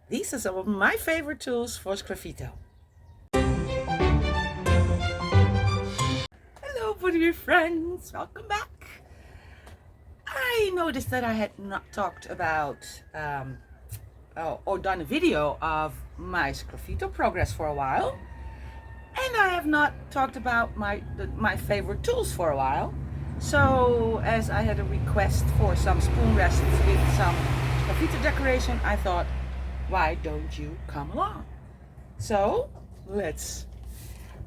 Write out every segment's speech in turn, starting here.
These are some of my favorite tools for sgraffito. Hello, Bonaire friends, welcome back. I noticed that I had not talked about or done a video of my sgraffito progress for a while, and I have not talked about my favorite tools for a while. So as I had a request for some spoon rests with some sgraffito decoration, I thought, why don't you come along? So let's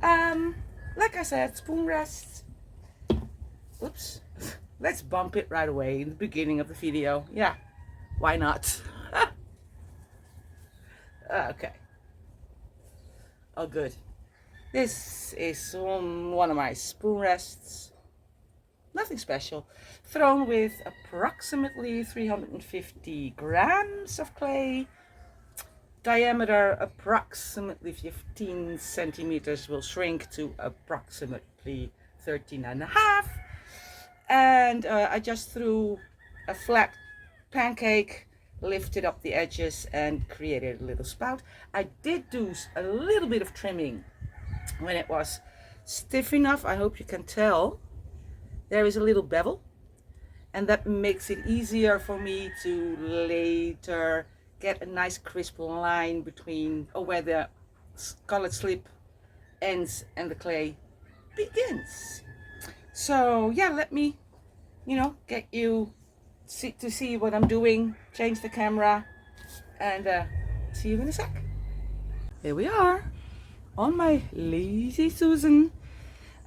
like I said, spoon rests. Oops. Let's bump it right away in the beginning of the video. Yeah, why not? Okay. Oh, good. This is one of my spoon rests. Nothing special. Thrown with approximately 350 grams of clay. Diameter approximately 15 centimeters, will shrink to approximately 13.5. And I just threw a flat pancake, lifted up the edges and created a little spout. I did do a little bit of trimming when it was stiff enough. I hope you can tell there is a little bevel, and that makes it easier for me to later get a nice crisp line between where the colored slip ends and the clay begins. So yeah, let me, get you to see what I'm doing. Change the camera and see you in a sec. Here we are on my Lazy Susan.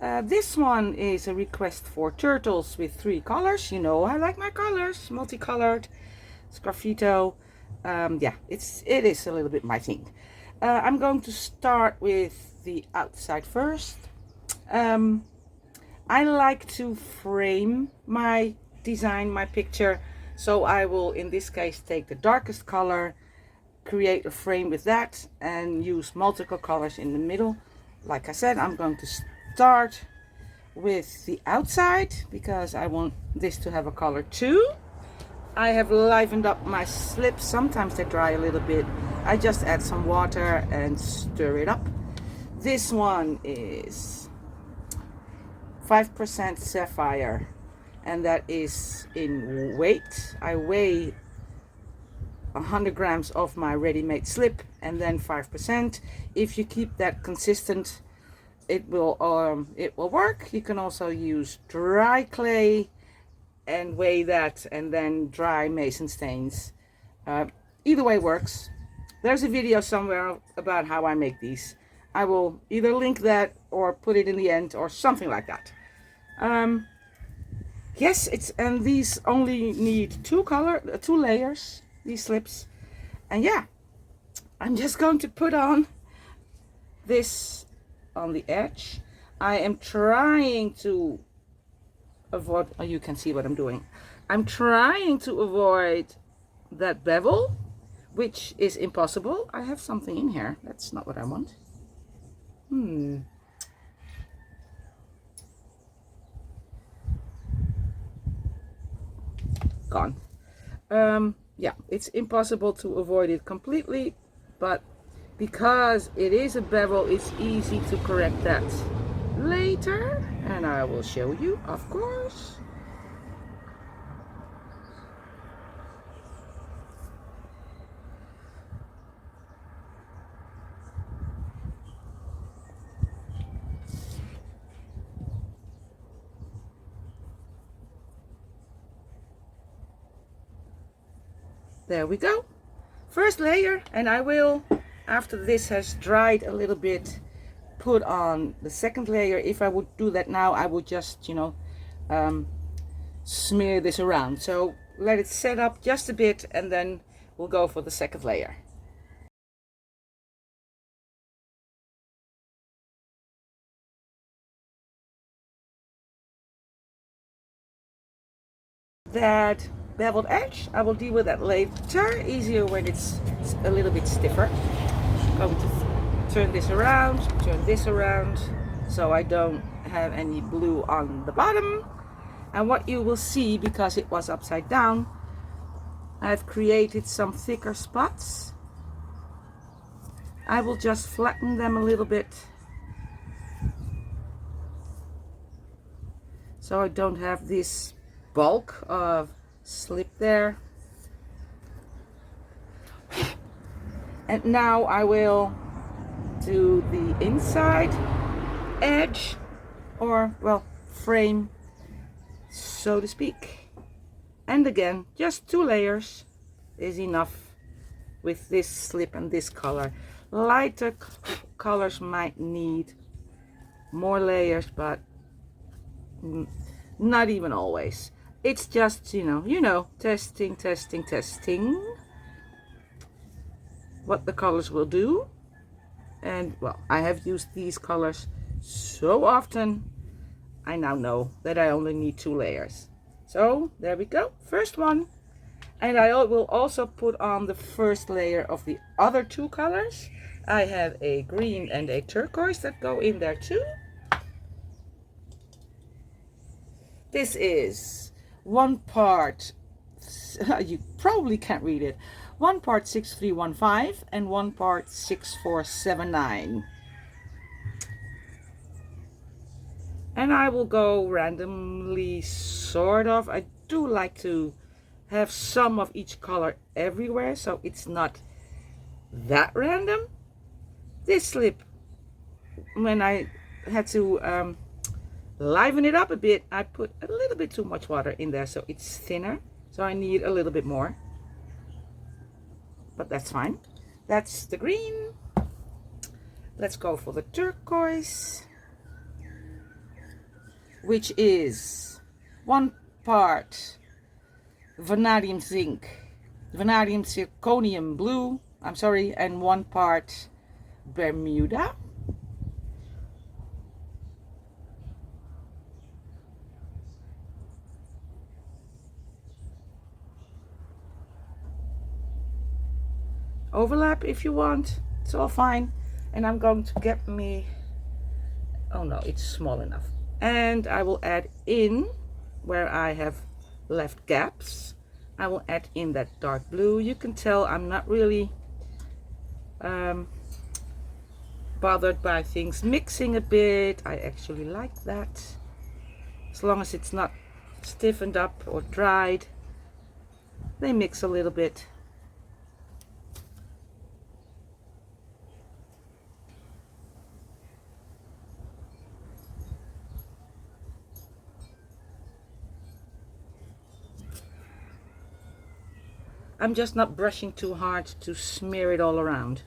This one is a request for turtles with 3 colors. You know I like my colors, multicolored, sgraffito. Yeah, it is a little bit my thing. I'm going to start with the outside first. I like to frame my design, my picture, so I will in this case take the darkest color, create a frame with that, and use multiple colors in the middle. Like I said, I'm going to start with the outside because I want this to have a color too. I have livened up my slips. Sometimes they dry a little bit. I just add some water and stir it up. This one is 5% sapphire, and that is in weight. I weigh 100 grams of my ready-made slip and then 5%. If you keep that consistent, it will work. You can also use dry clay and weigh that, and then dry mason stains. Either way works. There's a video somewhere about how I make these. I will either link that or put it in the end or something like that. Yes, and these only need 2 layers, these slips. And yeah, I'm just going to put on this on the edge. I am trying to avoid, you can see what I'm doing. I'm trying to avoid that bevel, which is impossible. I have something in here. That's not what I want. Gone. Yeah, it's impossible to avoid it completely, but because it is a bevel, it's easy to correct that later, and I will show you, of course. There we go. First layer, and I will, after this has dried a little bit, put on the second layer. If I would do that now, I would just, smear this around. So let it set up just a bit, and then we'll go for the second layer. That beveled edge, I will deal with that later. Easier when it's a little bit stiffer. Going to turn this around, so I don't have any blue on the bottom. And what you will see, because it was upside down, I've created some thicker spots I will just flatten them a little bit so I don't have this bulk of slip there. And now I will do the inside edge, or well, frame, so to speak. And again, just 2 layers is enough with this slip and this color. Lighter colors might need more layers, but not even always. It's just, you know, testing what the colors will do. And well, I have used these colors so often, I now know that I only need 2 layers. So there we go, first one. And I will also put on the first layer of the other 2 colors. I have a green and a turquoise that go in there too. This is 1 part, you probably can't read it, 1 part 6315 and 1 part 6479. And I will go randomly, sort of. I do like to have some of each color everywhere, so it's not that random. This slip, when I had to liven it up a bit, I put a little bit too much water in there, so it's thinner. So I need a little bit more, but that's fine. That's the green. Let's go for the turquoise, which is 1 part vanadium zinc, vanadium zirconium blue, I'm sorry, and 1 part Bermuda. Overlap if you want, it's all fine. And I'm going to get me, oh no, it's small enough. And I will add in where I have left gaps. I will add in that dark blue. You can tell I'm not really bothered by things mixing a bit. I actually like that, as long as it's not stiffened up or dried. They mix a little bit. I'm just not brushing too hard to smear it all around.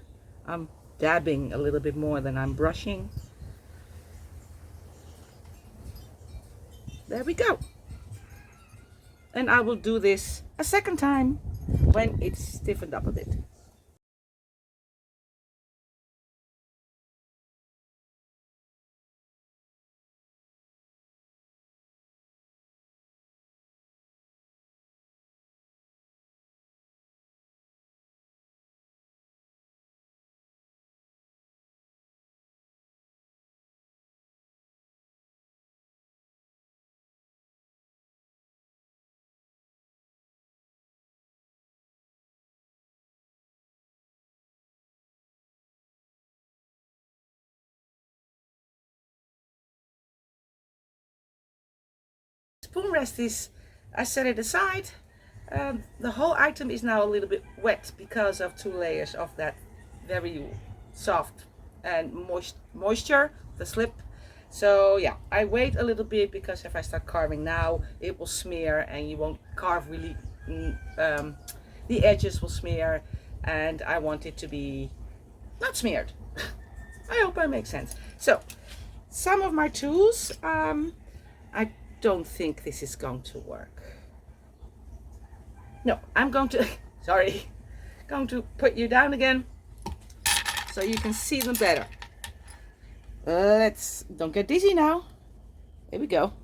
I'm dabbing a little bit more than I'm brushing. There we go. And I will do this a second time when it's stiffened up a bit. Spoon rest is, I set it aside. The whole item is now a little bit wet because of 2 layers of that very soft and moisture, the slip. So yeah, I wait a little bit, because if I start carving now, it will smear and you won't carve really, the edges will smear, and I want it to be not smeared. I hope that makes sense. So some of my tools, I don't think this is going to work. No, I'm going to, sorry, going to put you down again so you can see them better. Don't get dizzy now. Here we go.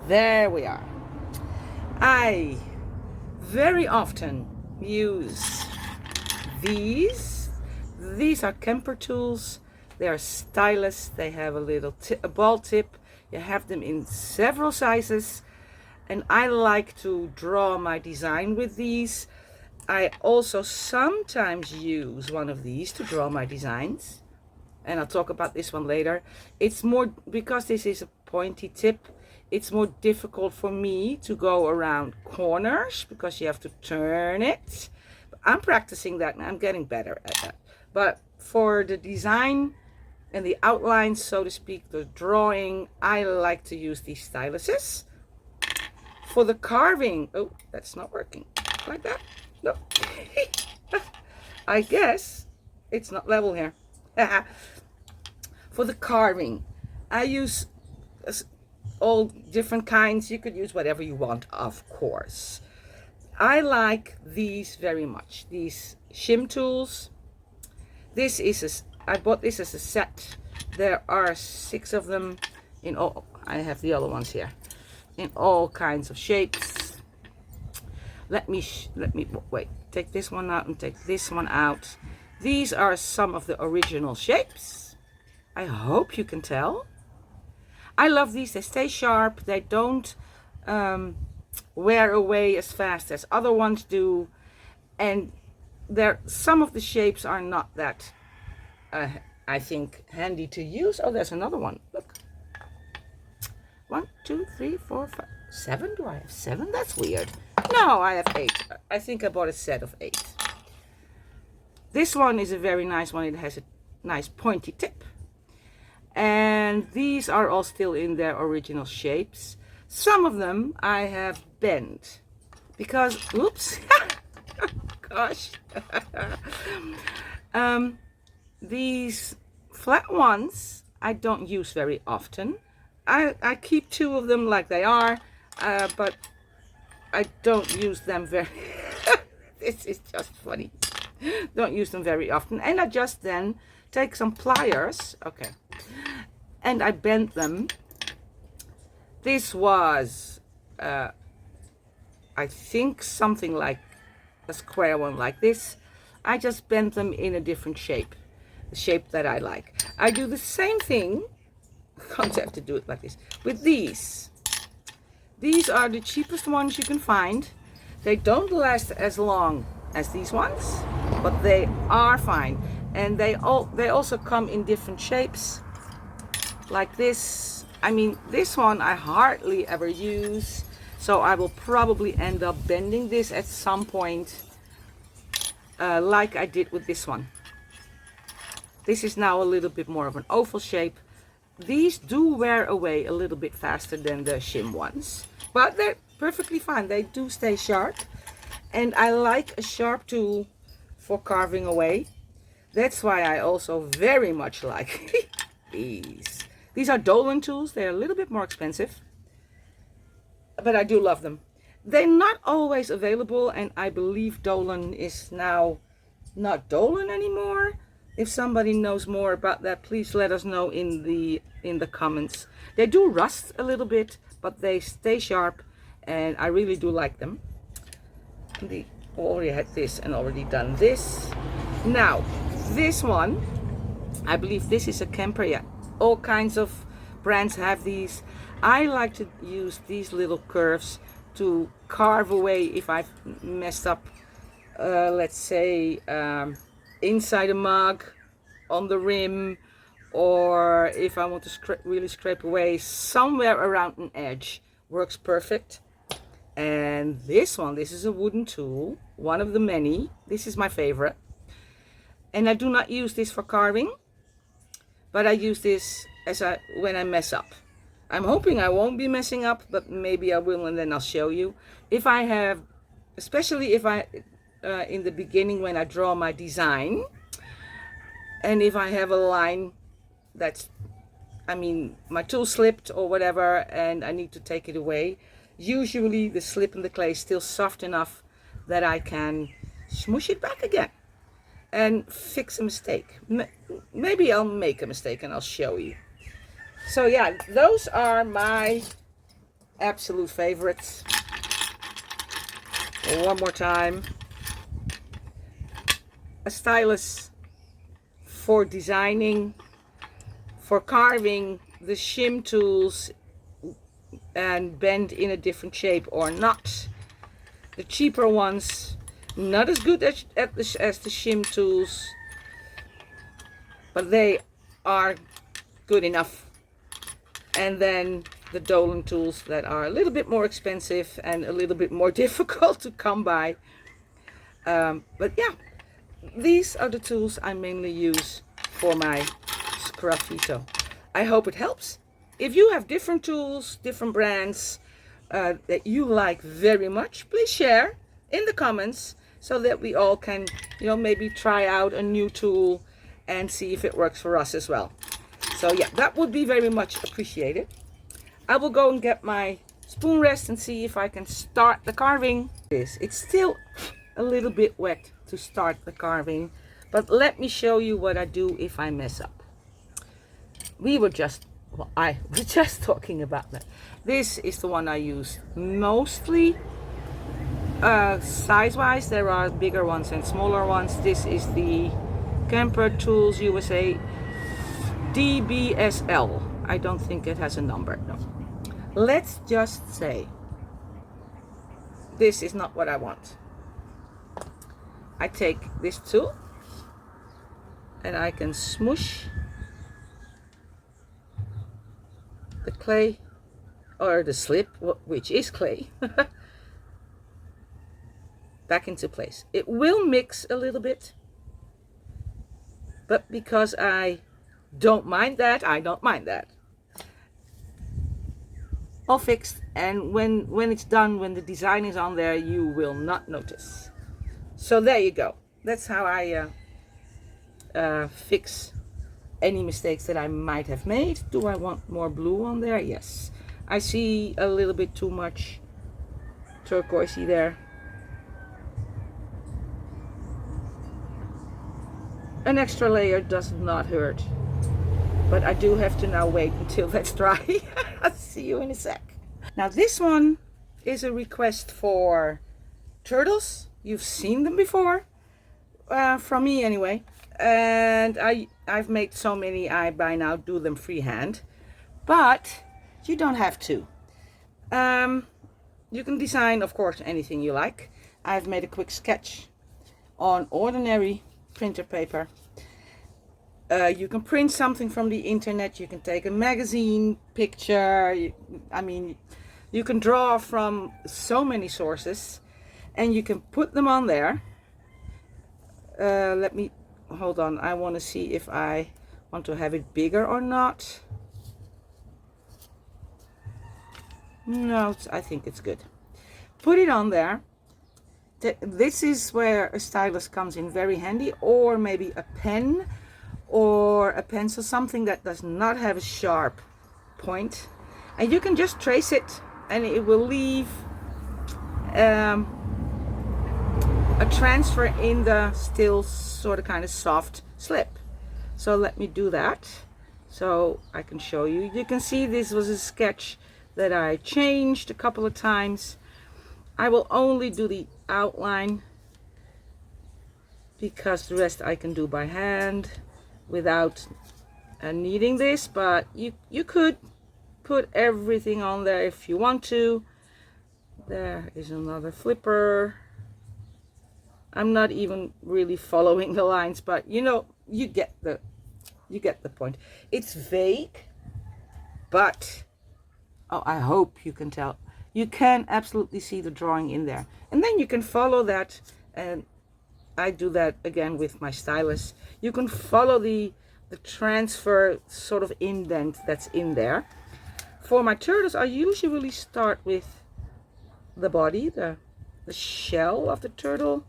There we are. I very often use these. These are Kemper tools. They are stylists. They have a little a ball tip. You have them in several sizes, and I like to draw my design with these. I also sometimes use one of these to draw my designs, and I'll talk about this one later. It's more, because this is a pointy tip, it's more difficult for me to go around corners because you have to turn it. I'm practicing that and I'm getting better at that. But for the design and the outlines, so to speak, the drawing, I like to use these styluses. For the carving, oh, that's not working. Like that? No. I guess it's not level here. For the carving, I use all different kinds. You could use whatever you want, of course. I like these very much. These Xiem tools. This is I bought this as a set. There are 6 of them in all. I have the other ones here in all kinds of shapes. Let me wait. Take this one out and take this one out. These are some of the original shapes. I hope you can tell. I love these. They stay sharp. They don't wear away as fast as other ones do. And some of the shapes are not that, I think, handy to use. Oh, there's another one. Look. 1, 2, 3, 4, 5, 7. Do I have 7? That's weird. No, I have 8. I think I bought a set of 8. This one is a very nice one. It has a nice pointy tip. And these are all still in their original shapes. Some of them I have bent because, oops, gosh. These flat ones I don't use very often. I keep 2 of them like they are, but I don't use them very, this is just funny. Don't use them very often. And I just then take some pliers, okay, and I bent them. This was, I think, something like a square one like this. I just bent them in a different shape, the shape that I like. I do the same thing, can't have to do it like this, with these. These are the cheapest ones you can find. They don't last as long as these ones, but they are fine. And they also come in different shapes, like this. I mean, this one I hardly ever use, so I will probably end up bending this at some point, like I did with this one. This is now a little bit more of an oval shape. These do wear away a little bit faster than the Xiem ones, but they're perfectly fine. They do stay sharp, and I like a sharp tool for carving away. That's why I also very much like these. These are Dolan tools. They're a little bit more expensive, but I do love them. They're not always available, and I believe Dolan is now not Dolan anymore. If somebody knows more about that, please let us know in the comments. They do rust a little bit, but they stay sharp, and I really do like them. They already had this and already done this. Now, this one, I believe this is a Kemper. Yeah, all kinds of brands have these. I like to use these little curves to carve away if I've messed up, let's say, inside a mug, on the rim, or if I want to really scrape away somewhere around an edge. Works perfect. And this one, this is a wooden tool, one of the many. This is my favorite. And I do not use this for carving, but I use this when I mess up. I'm hoping I won't be messing up, but maybe I will, and then I'll show you. If I have, especially if I, in the beginning when I draw my design, and if I have a line that's, I mean, my tool slipped or whatever, and I need to take it away, usually the slip in the clay is still soft enough that I can smoosh it back again and fix a mistake. Maybe I'll make a mistake and I'll show you. So yeah, those are my absolute favorites. One more time. A stylus for designing, for carving, the Xiem tools and bend in a different shape or not. The cheaper ones, Not as good as the Xiem tools, but they are good enough. And then the Dolan tools that are a little bit more expensive and a little bit more difficult to come by. But yeah, these are the tools I mainly use for my sgraffito. I hope it helps. If you have different tools, different brands that you like very much, please share in the comments so that we all can, you know, maybe try out a new tool and see if it works for us as well. So yeah, that would be very much appreciated. I will go and get my spoon rest and see if I can start the carving. It's still a little bit wet to start the carving, but let me show you what I do if I mess up. I was just talking about that. This is the one I use mostly. Size-wise, there are bigger ones and smaller ones. This is the Kemper Tools USA DBSL. I don't think it has a number, no. Let's just say this is not what I want. I take this tool and I can smoosh the clay, or the slip, which is clay, back into place. It will mix a little bit, but because I don't mind that, I don't mind that. All fixed, and when it's done, when the design is on there, you will not notice. So there you go. That's how I fix any mistakes that I might have made. Do I want more blue on there? Yes. I see a little bit too much turquoisey there. An extra layer does not hurt, but I do have to now wait until that's dry. I'll see you in a sec. Now this one is a request for turtles. You've seen them before, from me anyway, and I've made so many I by now do them freehand, but you don't have to. You can design, of course, anything you like. I've made a quick sketch on ordinary printer paper. You can print something from the internet. You can take a magazine picture. You can draw from so many sources, and you can put them on there. Let me hold on. I want to see if I want to have it bigger or not. No, I think it's good. Put it on there. This is where a stylus comes in very handy, or maybe a pen or a pencil, something that does not have a sharp point, and you can just trace it and it will leave a transfer in the still sort of kind of soft slip. So let me do that so I can show you. You can see this was a sketch that I changed a couple of times. I will only do the outline because the rest I can do by hand without needing this, but you could put everything on there if you want to. There is another flipper. I'm not even really following the lines, but you know, you get the point. It's vague, but oh, I hope you can tell. You can absolutely see the drawing in there, and then you can follow that, and I do that again with my stylus. You can follow the transfer sort of indent that's in there. For my turtles, I usually start with the body, the shell of the turtle.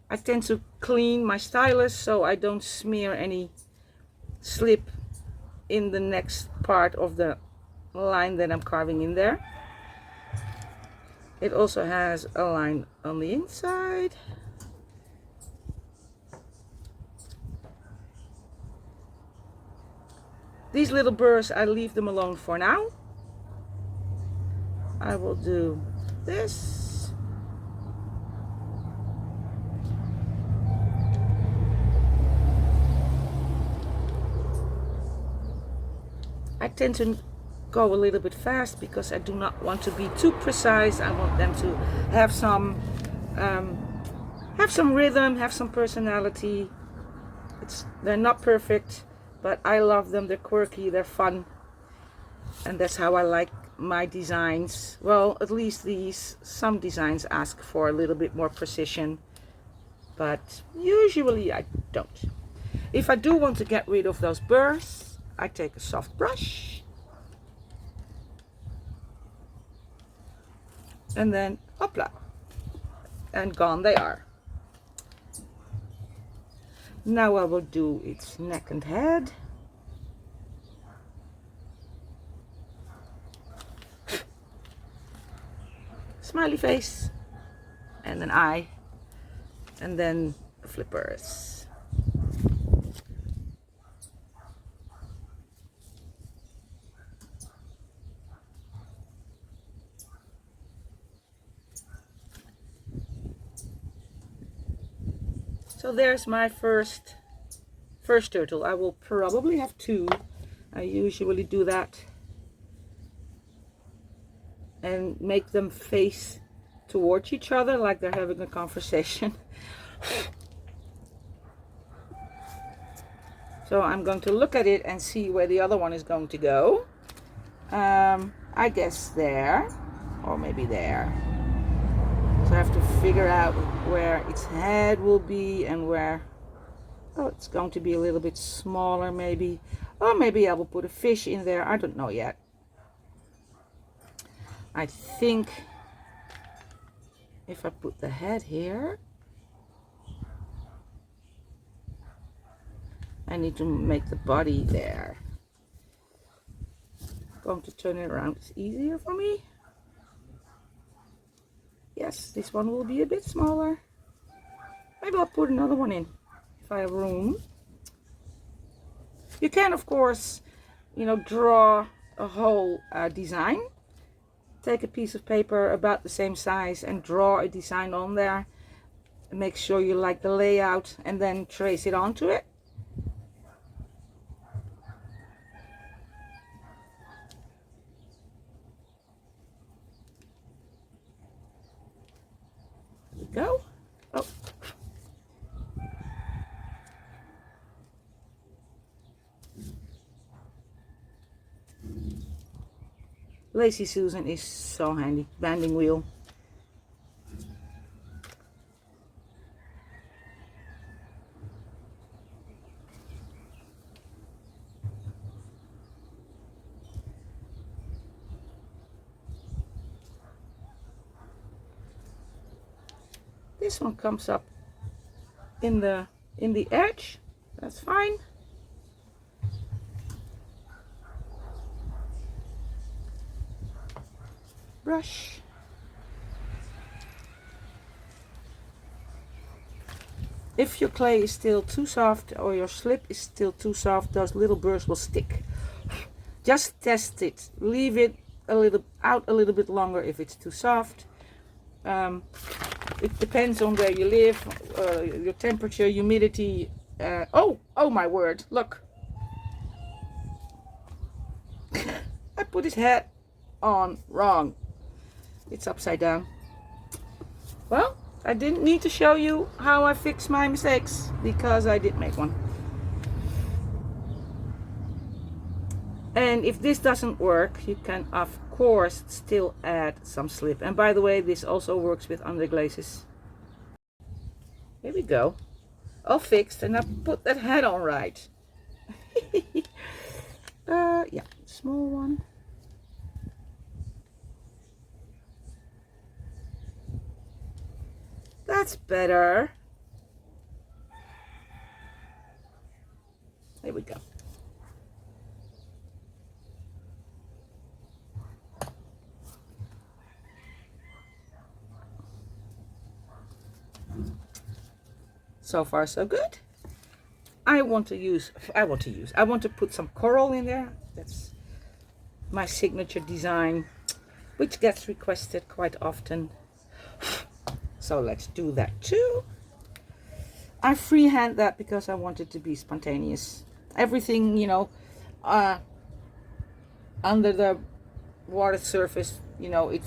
I tend to clean my stylus so I don't smear any slip in the next part of the line that I'm carving in there. It also has a line on the inside. These little burrs, I leave them alone for now. I will do this. I tend to go a little bit fast because I do not want to be too precise. I want them to have some rhythm, have some personality. They're not perfect, but I love them. They're quirky, they're fun, and that's how I like my designs. Well, at least some designs ask for a little bit more precision, but usually I don't. If I do want to get rid of those burrs, I take a soft brush and then hopla, and gone they are. Now I will do its neck and head. Smiley face, and an eye, and then the flippers. So there's my first turtle. I will probably have two. I usually do that and make them face towards each other like they're having a conversation. So I'm going to look at it and see where the other one is going to go. I guess there, or maybe there. So I have to figure out where its head will be and where, oh, it's going to be a little bit smaller maybe. Or maybe I will put a fish in there. I don't know yet. I think if I put the head here, I need to make the body there. Going to turn it around. It's easier for me. Yes, this one will be a bit smaller. Maybe I'll put another one in if I have room. You can, of course, you know, draw a whole design. Take a piece of paper about the same size and draw a design on there. Make sure you like the layout and then trace it onto it. There we go. Oh. Lazy Susan is so handy. Banding wheel. This one comes up in the edge. That's fine. Brush. If your clay is still too soft or your slip is still too soft, those little burrs will stick. Just test it. Leave it a little bit longer if it's too soft. It depends on where you live, your temperature, humidity. Oh my word, look. I put his head on wrong. It's upside down. Well, I didn't need to show you how I fix my mistakes because I did make one. And if this doesn't work, you can of course still add some slip. And by the way, this also works with underglazes. Here we go. All fixed, and I put that head on right. Yeah, small one. That's better. There we go. So far so good. I want to put some coral in there. That's my signature design, which gets requested quite often. So let's do that too. I freehand that because I want it to be spontaneous. Everything, you know, under the water surface, you know, it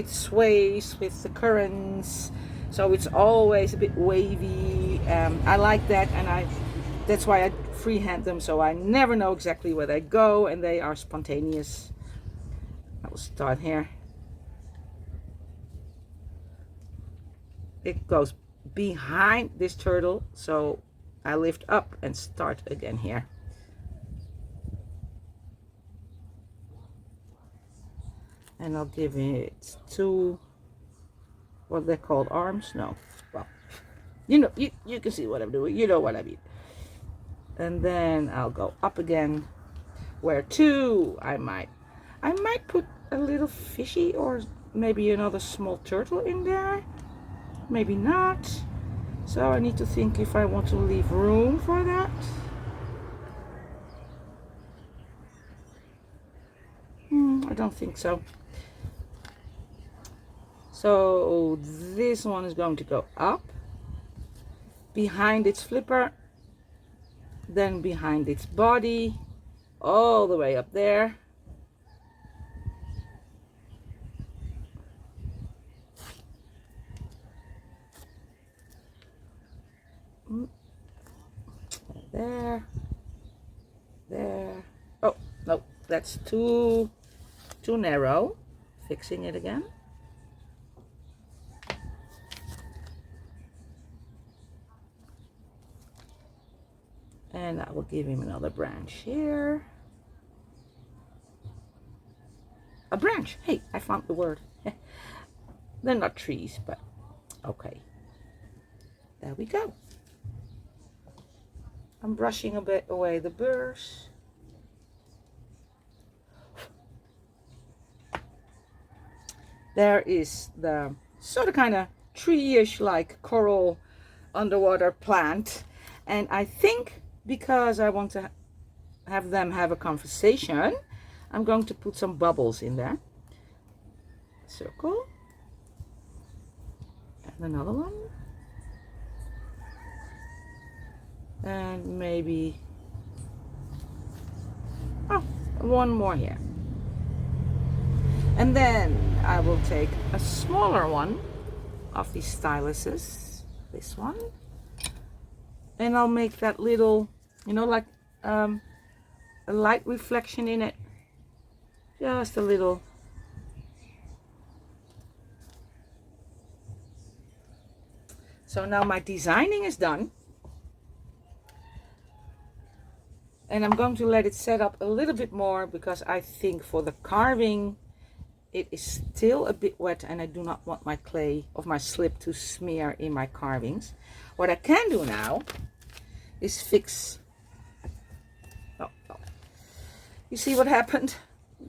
sways with the currents, so it's always a bit wavy. I like that, and that's why I freehand them, so I never know exactly where they go, and they are spontaneous. I will start here. It goes behind this turtle, so I lift up and start again here. And I'll give it two, what they're called, arms? No, well, you know, you can see what I'm doing, you know what I mean. And then I'll go up again, where two, I might put a little fishy or maybe another small turtle in there, maybe not. So I need to think if I want to leave room for that. I don't think so. So this one is going to go up, behind its flipper, then behind its body, all the way up there. There. Oh, no, that's too narrow. Fixing it again. And I will give him another branch here. A branch. Hey, I found the word. They're not trees, but okay. There we go. I'm brushing a bit away the burrs. There is the sort of kind of tree-ish like coral underwater plant. And I think because I want to have them have a conversation, I'm going to put some bubbles in there. Circle. And another one. And maybe, oh, one more here. And then I will take a smaller one of these styluses, this one, and I'll make that little, you know, like a light reflection in it, just a little. So now my designing is done. And I'm going to let it set up a little bit more because I think for the carving it is still a bit wet and I do not want my clay of my slip to smear in my carvings. What I can do now is fix. Oh. You see what happened?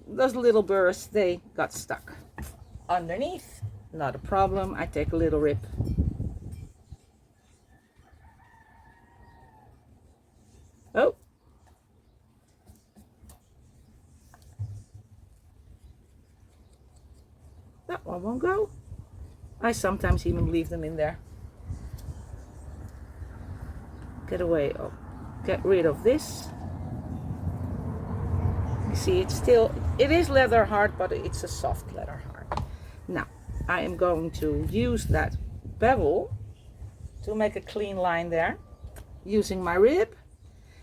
Those little burrs, they got stuck underneath. Not a problem. I take a little rip. Oh. That one won't go. I sometimes even leave them in there. Get rid of this. You see, it is leather hard, but it's a soft leather hard. Now, I am going to use that bevel to make a clean line there, using my rib.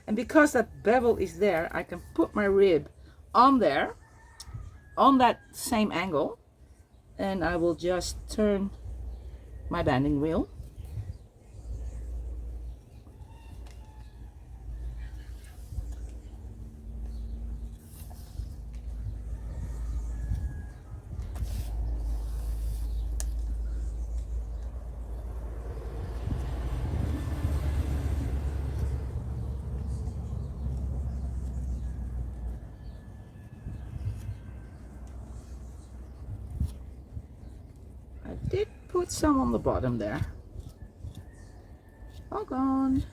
And because that bevel is there, I can put my rib on there, on that same angle. And I will just turn my bending wheel. I did put some on the bottom there. All gone.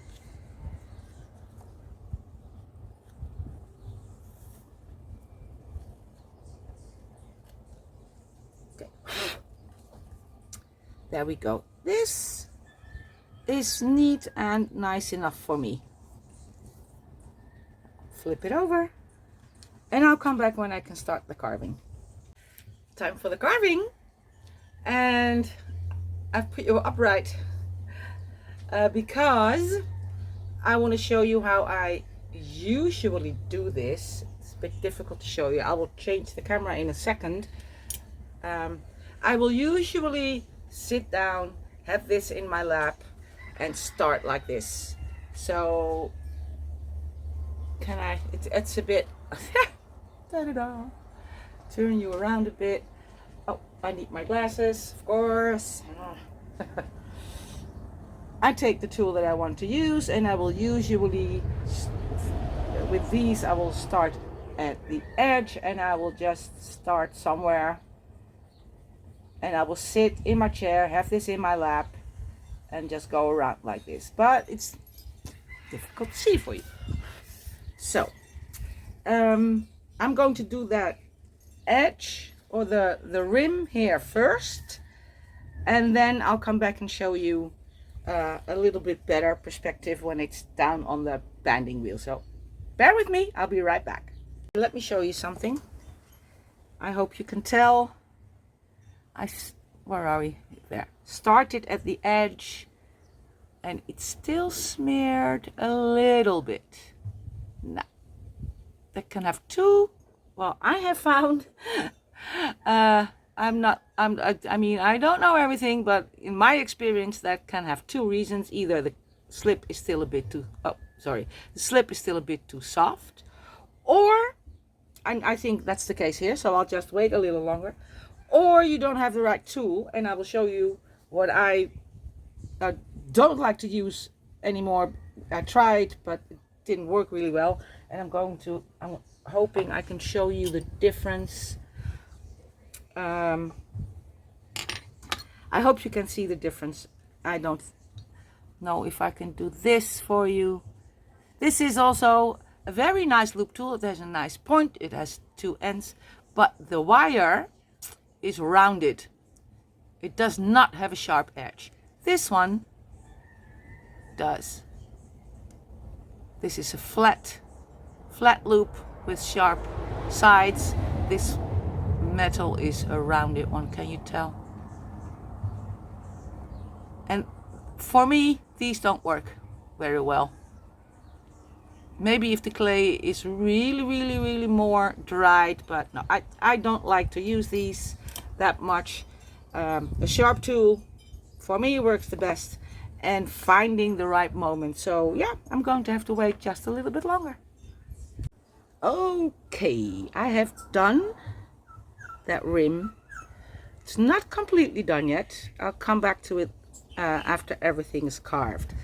Okay. There we go. This is neat and nice enough for me. Flip it over. and I'll come back when I can start the carving. Time for the carving, and I've put you upright because I want to show you how I usually do this. It's a bit difficult to show you. I will change the camera in a second. I will usually sit down, have this in my lap, and start like this. So can I, it's a bit da-da-da. Turn you around a bit. Oh, I need my glasses, of course. I take the tool that I want to use, and I will usually, with these, I will start at the edge, and I will just start somewhere, and I will sit in my chair, have this in my lap, and just go around like this. But it's difficult to see for you. So I'm going to do that edge or the rim here first, and then I'll come back and show you a little bit better perspective when it's down on the banding wheel. So bear with me, I'll be right back. Let me show you something. I hope you can tell. Where are we? There. Started at the edge, and it's still smeared a little bit. Now that can have two. Well, I have found. I mean, I don't know everything, but in my experience, that can have two reasons. Either the slip is still a bit too. The slip is still a bit too soft, or I think that's the case here. So I'll just wait a little longer. Or you don't have the right tool, and I will show you what I don't like to use anymore. I tried, but it didn't work really well, and I'm hoping I can show you the difference. I hope you can see the difference. I don't know if I can do this for you. This is also a very nice loop tool. It has a nice point. It has two ends, but the wire is rounded. It does not have a sharp edge. This one does. This is a flat loop with sharp sides. This metal is a rounded one. Can you tell? And for me, these don't work very well. Maybe if the clay is really more dried, but no, I don't like to use these that much. A sharp tool for me works the best, and finding the right moment. So yeah, I'm going to have to wait just a little bit longer. Okay, I have done that rim. It's not completely done yet. I'll come back to it after everything is carved.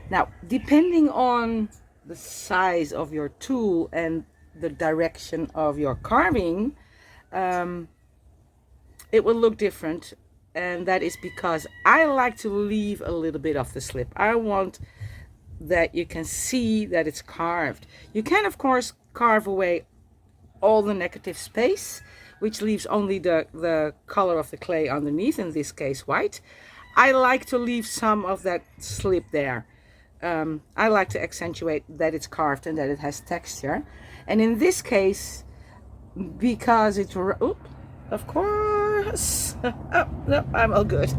Now, depending on the size of your tool and the direction of your carving, it will look different, and that is because I like to leave a little bit of the slip. I want that you can see that it's carved. You can of course carve away all the negative space, which leaves only the color of the clay underneath, in this case white. I like to leave some of that slip there. I like to accentuate that it's carved and that it has texture. And in this case, because it's of course oh no, I'm all good.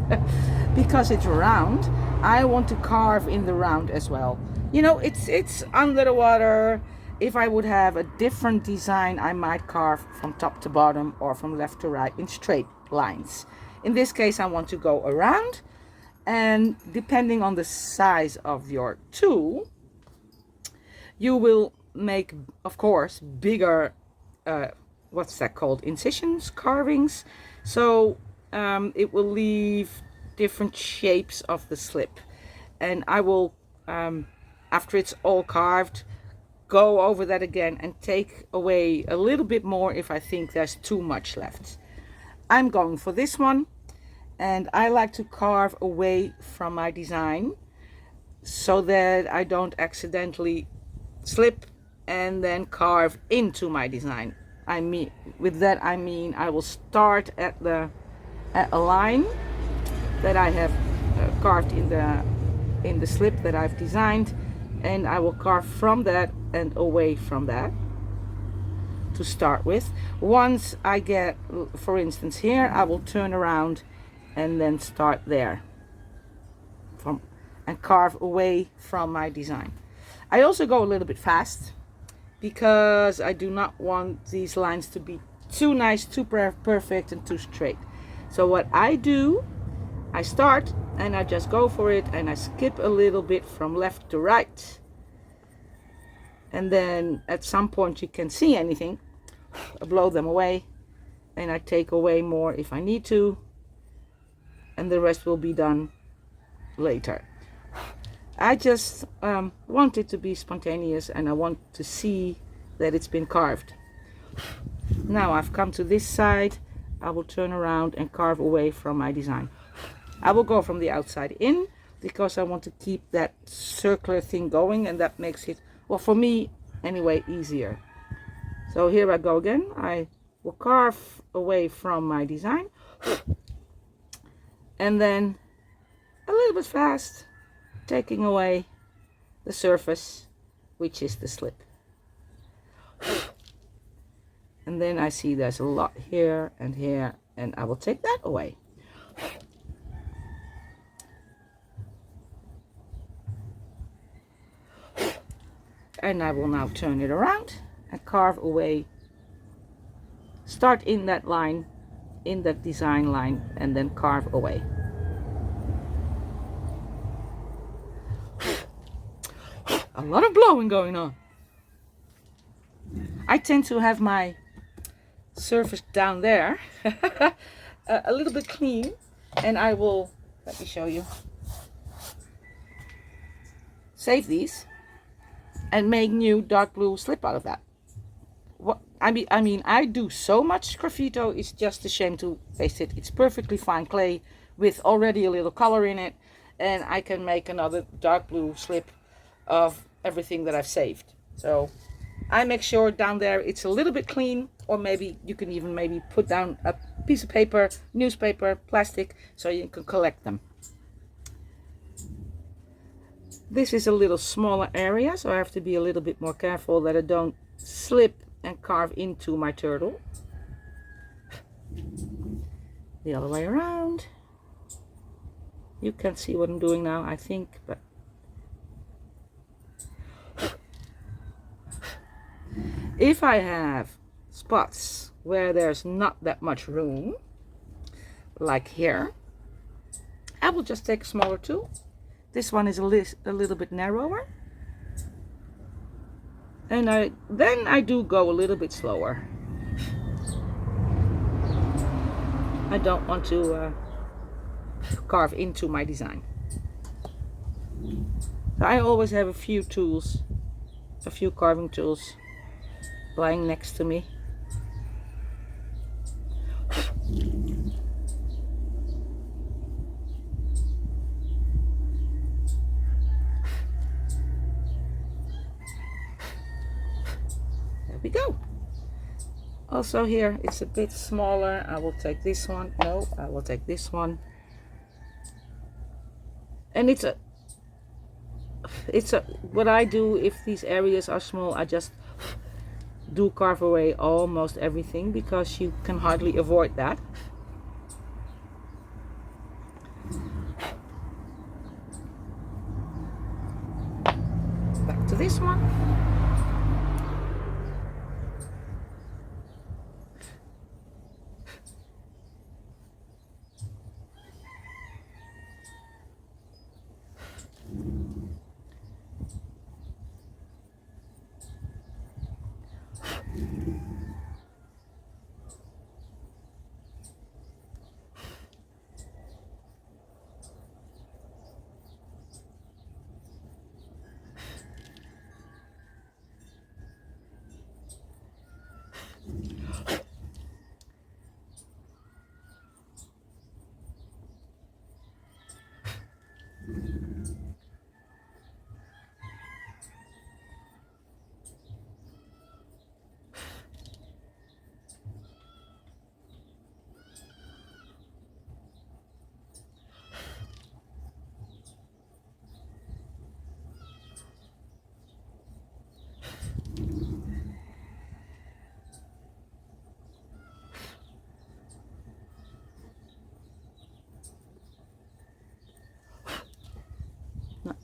Because it's round, I want to carve in the round as well. You know, it's under the water. If I would have a different design, I might carve from top to bottom or from left to right in straight lines. In this case, I want to go around, and depending on the size of your tool, you will make, of course, bigger what's that called, incisions, carvings. So it will leave different shapes of the slip, and I will after it's all carved, go over that again and take away a little bit more if I think there's too much left. I'm going for this one, and I like to carve away from my design so that I don't accidentally slip and then carve into my design. I mean, with that I mean I will start at a line that I have carved in the slip that I've designed, and I will carve from that and away from that to start with. Once I get, for instance here, I will turn around and then start there and carve away from my design. I also go a little bit fast because I do not want these lines to be too nice, too perfect and too straight. So what I do, I start and I just go for it, and I skip a little bit from left to right, and then at some point you can see anything, I blow them away and I take away more if I need to, and the rest will be done later. I just want it to be spontaneous, and I want to see that it's been carved. Now I've come to this side, I will turn around and carve away from my design. I will go from the outside in because I want to keep that circular thing going, and that makes it, well, for me anyway, easier. So here I go again. I will carve away from my design, and then a little bit fast, taking away the surface, which is the slip. And then I see there's a lot here, and I will take that away. And I will now turn it around and carve away. Start in that line, in that design line, and then carve away. A lot of blowing going on. I tend to have my surface down there a little bit clean, and I will, let me show you, save these and make new dark blue slip out of that. What I mean, I do so much sgraffito, it's just a shame to waste it. It's perfectly fine clay with already a little color in it, and I can make another dark blue slip of everything that I've saved. So I make sure down there it's a little bit clean, or maybe you can even maybe put down a piece of paper, newspaper, plastic, so you can collect them. This is a little smaller area, so I have to be a little bit more careful that I don't slip and carve into my turtle. The other way around. You can see what I'm doing now, I think, but if I have spots where there's not that much room, like here, I will just take a smaller tool. This one is a little bit narrower, and then I do go a little bit slower. I don't want to carve into my design. So I always have a few tools, a few carving tools lying next to me. There we go. Also here it's a bit smaller. I will take this one. No, I will take this one. And it's a what I do if these areas are small, I just do carve away almost everything because you can hardly avoid that. Back to this one.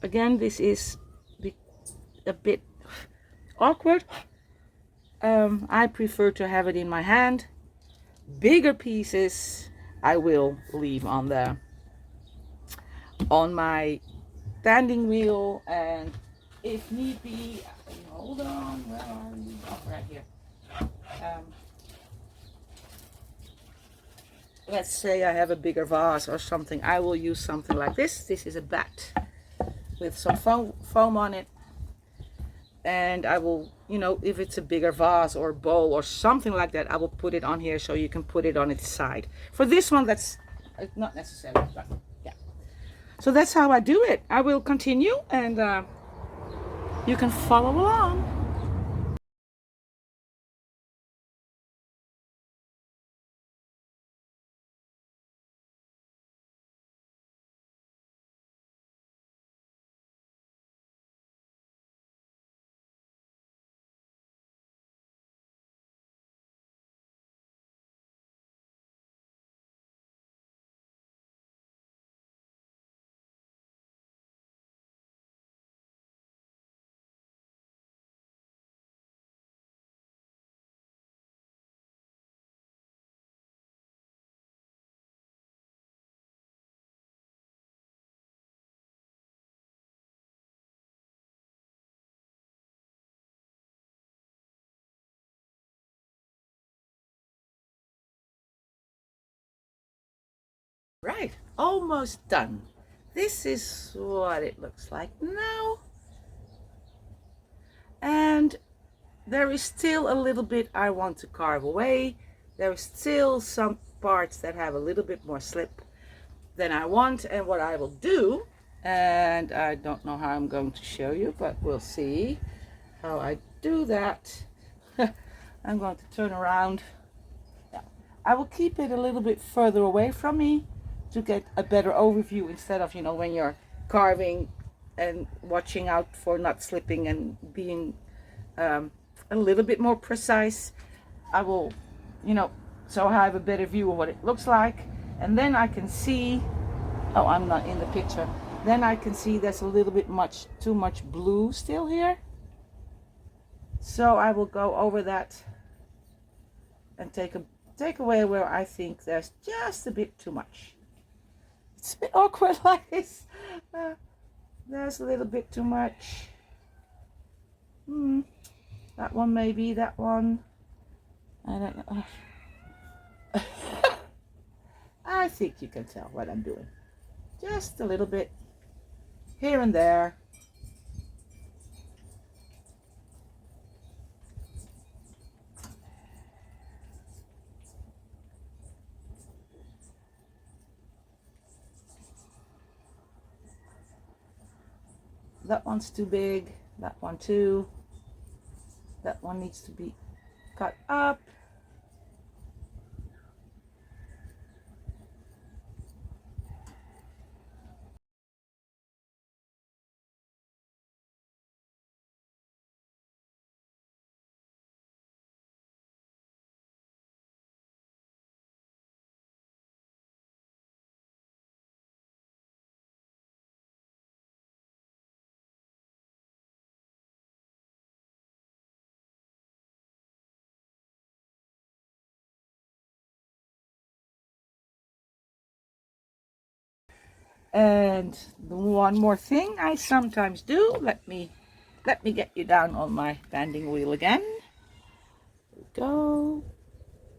Again, this is a bit awkward. I prefer to have it in my hand. Bigger pieces I will leave on my standing wheel, and if need be, hold on, where are you? Oh, right here. Let's say I have a bigger vase or something, I will use something like this. This is a bat with some foam on it, and I will, if it's a bigger vase or bowl or something like that, I will put it on here so you can put it on its side. For this one, that's not necessary, but yeah. So that's how I do it. I will continue, and you can follow along. Right, almost done. This is what it looks like now. And there is still a little bit I want to carve away. There is still some parts that have a little bit more slip than I want. And what I will do, and I don't know how I'm going to show you, but we'll see how I do that. I'm going to turn around. Yeah. I will keep it a little bit further away from me to get a better overview, instead of, when you're carving and watching out for not slipping and being a little bit more precise. I will, so I have a better view of what it looks like, and then I can see, oh, I'm not in the picture, then I can see there's a little bit too much blue still here. So I will go over that and take away where I think there's just a bit too much. It's a bit awkward like this. There's a little bit too much. That one, maybe that one. I don't know. I think you can tell what I'm doing. Just a little bit here and there. That one's too big. That one too. That one needs to be cut up. And one more thing I sometimes do, let me get you down on my bending wheel again. There we go.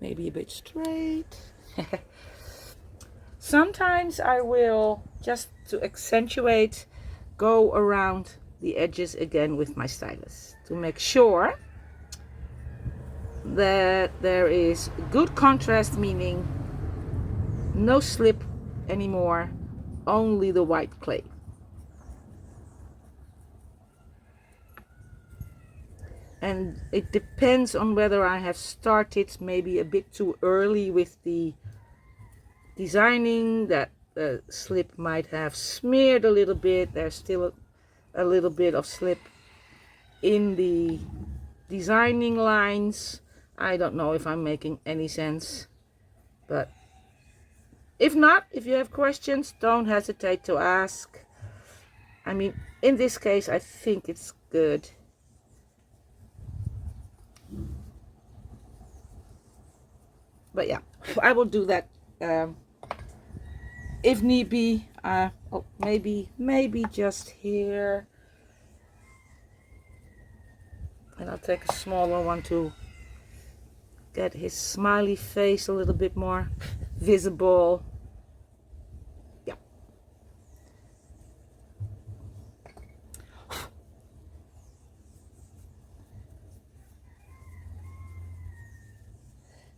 Maybe a bit straight. Sometimes I will, just to accentuate, go around the edges again with my stylus to make sure that there is good contrast, meaning no slip anymore, only the white clay. And it depends on whether I have started maybe a bit too early with the designing, that the slip might have smeared a little bit. There's still a little bit of slip in the designing lines. I don't know if I'm making any sense, but if not, if you have questions, don't hesitate to ask. I mean, in this case, I think it's good. But yeah, I will do that if need be. Oh, maybe just here. And I'll take a smaller one to get his smiley face a little bit more visible. Yeah.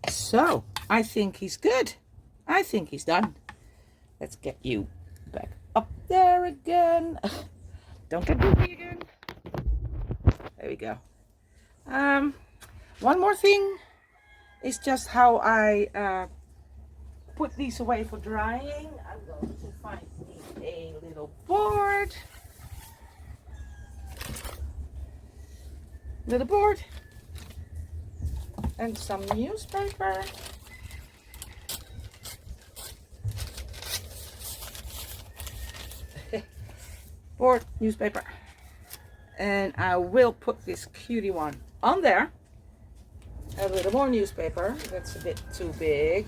So, I think he's good. I think he's done. Let's get you back up there again. Don't get goofy again. There we go. One more thing is just how I put these away for drying. I'm going to find me a little board. And some newspaper. Board, newspaper. And I will put this cutie one on there. A little more newspaper. That's a bit too big.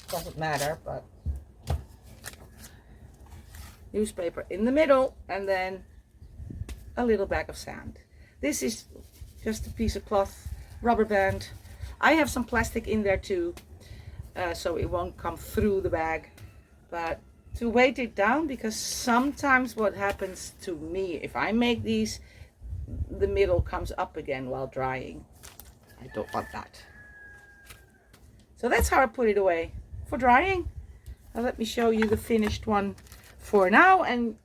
Doesn't matter, but newspaper in the middle, and then a little bag of sand. This is just a piece of cloth, rubber band. I have some plastic in there too, so it won't come through the bag, but to weight it down, because sometimes what happens to me, if I make these, the middle comes up again while drying. I don't want that. So that's how I put it away for drying. Now let me show you the finished one for now, and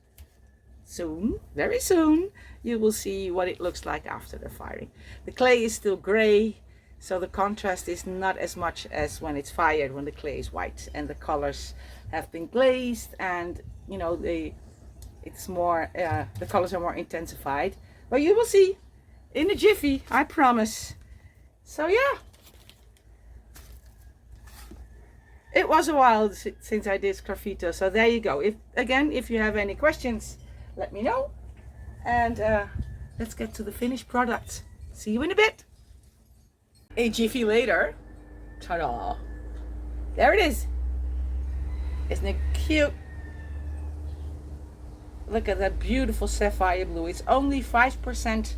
soon, very soon, you will see what it looks like after the firing. The clay is still gray, so the contrast is not as much as when it's fired, when the clay is white and the colors have been glazed, and you know, it's more the colors are more intensified. But you will see in a jiffy, I promise. So yeah, it was a while since I did sgraffito, so there you go. If you have any questions, let me know, and let's get to the finished product. See you in a bit. A jiffy later, ta-da! There it is. Isn't it cute? Look at that beautiful sapphire blue. It's only 5%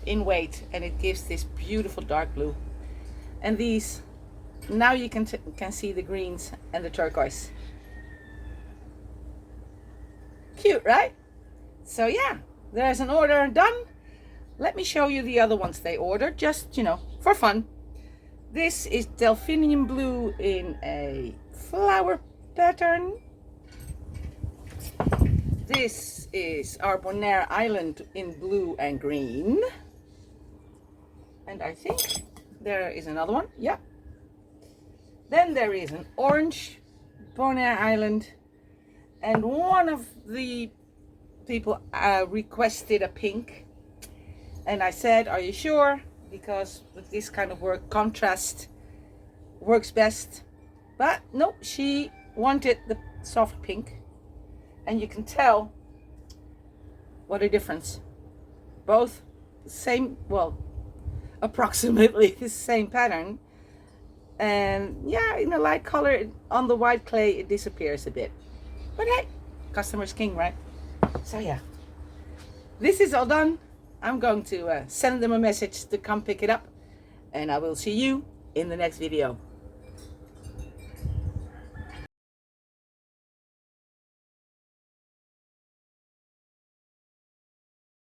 in weight, and it gives this beautiful dark blue. And these, now you can see the greens and the turquoise. Cute, right? So yeah, there's an order done. Let me show you the other ones they ordered, just, you know, for fun. This is delphinium blue in a flower pattern. This is our Bonaire island in blue and green. And I think there is another one. Yeah. Then there is an orange Bonaire island. And one of the people requested a pink. And I said, are you sure? Because with this kind of work, contrast works best. But no, she wanted the soft pink. And you can tell what a difference. Both the same, well, approximately the same pattern. And yeah, in a light color, on the white clay, it disappears a bit. But hey, customer's king, right? So yeah, this is all done. I'm going to send them a message to come pick it up, and I will see you in the next video.